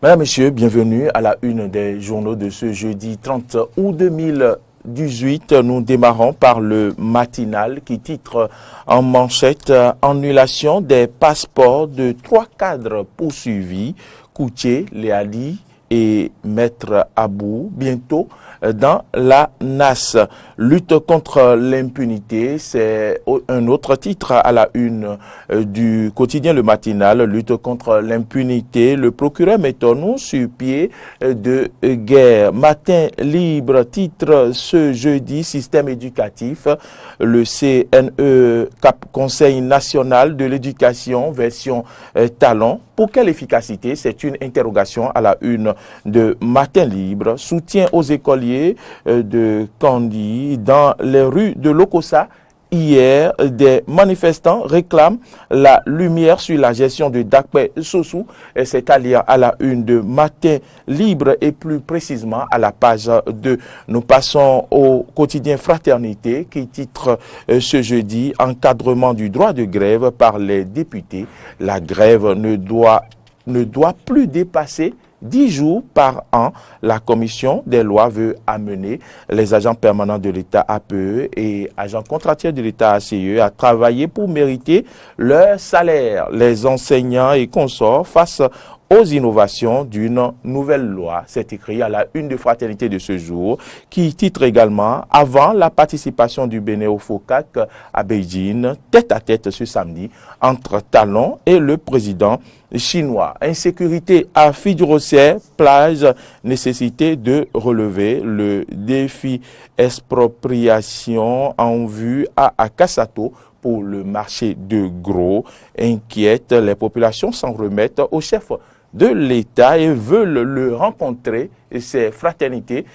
Mesdames, Messieurs, bienvenue à la une des journaux de ce jeudi 30 août 2018. Nous démarrons par le matinal qui titre en manchette « Annulation des passeports de 3 cadres poursuivis, Koutié, Léali et Maître Abou, bientôt dans la NAS. Lutte contre l'impunité, c'est un autre titre à la une du quotidien Le Matinal. Lutte contre l'impunité, le procureur Métonou sur pied de guerre. Matin libre, titre ce jeudi, système éducatif. Le CNE, Conseil national de l'éducation, version talent. Pour quelle efficacité? C'est une interrogation à la une de Matin libre. Soutien aux écoliers de Kandi dans les rues de Lokossa. Hier, des manifestants réclament la lumière sur la gestion de Dakpe Sossou. C'est à lire à la une de Matin libre et plus précisément à la page 2. Nous passons au quotidien Fraternité qui titre ce jeudi « Encadrement du droit de grève par les députés ». La grève ne doit plus dépasser 10 jours par an. La commission des lois veut amener les agents permanents de l'État APE et agents contractuels de l'État ACE à travailler pour mériter leur salaire. Les enseignants et consorts face aux innovations d'une nouvelle loi. C'est écrit à la une de Fraternité de ce jour, qui titre également « Avant la participation du Bénin au FOCAC à Beijing, tête à tête ce samedi, entre Talon et le président chinois. Insécurité à Fidjurosser, plage, nécessité de relever le défi expropriation en vue à Akasato pour le marché de gros. Inquiète, les populations s'en remettent au chef de l'État et veulent le rencontrer. Et c'est Fraternité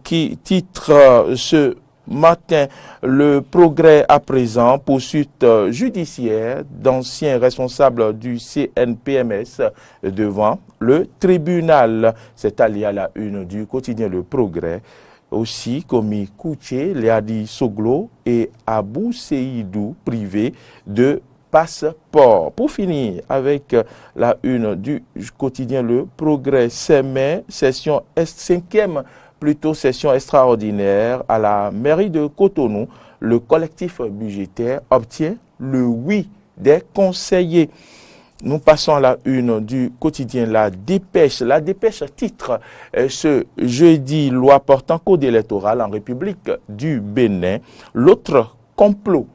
qui titre ce matin le progrès à présent, poursuite judiciaire d'anciens responsables du CNPMS devant le tribunal. C'est allié à la une du quotidien Le Progrès. Aussi commis Koutié, Léadi Soglo et Abou Seydou privés de passeport. Pour finir avec la une du quotidien Le Progrès, session 5e, plutôt session extraordinaire à la mairie de Cotonou. Le collectif budgétaire obtient le oui des conseillers. Nous passons à la une du quotidien La Dépêche. La Dépêche titre ce jeudi « Loi portant code électoral en République du Bénin ». L'autre complot.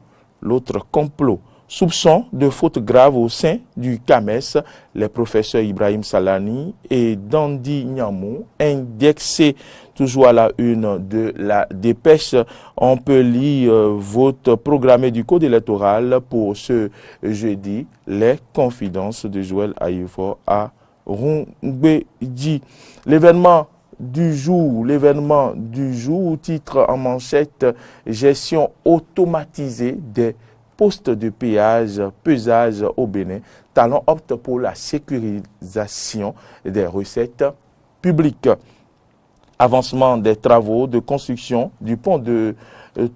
Soupçon de faute grave au sein du CAMES, les professeurs Ibrahim Salani et Dandi Nyamou, indexés toujours à la une de La Dépêche. On peut lire vote programmé du code électoral pour ce jeudi, les confidences de Joël Ayefor à Rungbeji. L'événement du jour, titre en manchette, gestion automatisée des postes de péage, pesage au Bénin. Talon opte pour la sécurisation des recettes publiques. Avancement des travaux de construction du pont de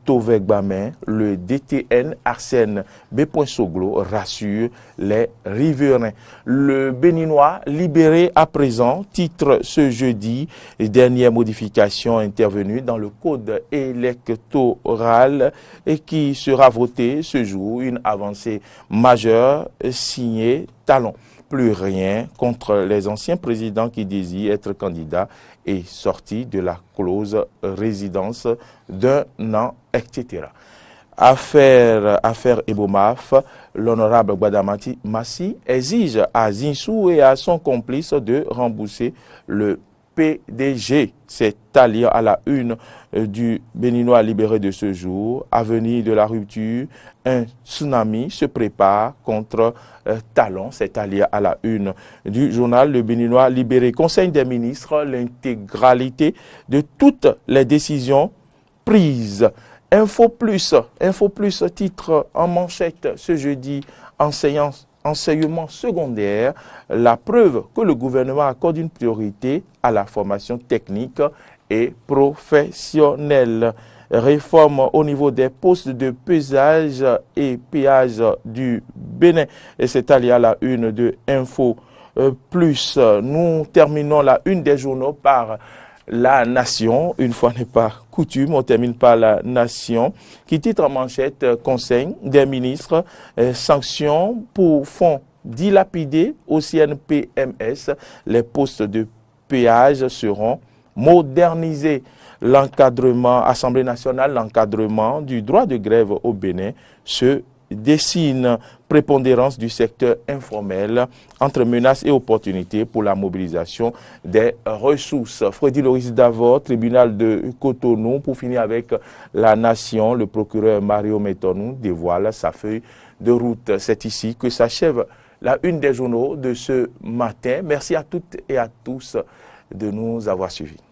Tovegbamin, le DTN Arsène B.Soglo rassure les riverains. Le Béninois libéré à présent, titre ce jeudi, dernière modification intervenue dans le code électoral et qui sera votée ce jour, une avancée majeure signée Talon. Plus rien contre les anciens présidents qui désirent être candidats et sortis de la clause résidence d'un an, etc. Affaire Ebomaf, l'honorable Gbadamati Massi exige à Zinsou et à son complice de rembourser le PDG. C'est à lire à la une du Béninois libéré de ce jour. Avenir de la rupture, un tsunami se prépare contre Talon. C'est à lire à la une du journal Le Béninois libéré. Conseil des ministres, l'intégralité de toutes les décisions prises. Info plus, titre en manchette ce jeudi, enseignement secondaire, la preuve que le gouvernement accorde une priorité à la formation technique et professionnelle. Réforme au niveau des postes de pesage et péage du Bénin. Et c'est allié à la une de Info plus. Nous terminons la une des journaux par La Nation. Une fois n'est pas coutume, on termine par La Nation qui titre en manchette Conseil des ministres, sanctions pour fonds dilapidés au CNPMS. Les postes de péage seront modernisés. L'encadrement, Assemblée nationale, l'encadrement du droit de grève au Bénin se dessine. Prépondérance du secteur informel entre menaces et opportunités pour la mobilisation des ressources. Freddy Loris Davor, tribunal de Cotonou. Pour finir avec La Nation, le procureur Mario Metonou dévoile sa feuille de route. C'est ici que s'achève la une des journaux de ce matin. Merci à toutes et à tous de nous avoir suivis.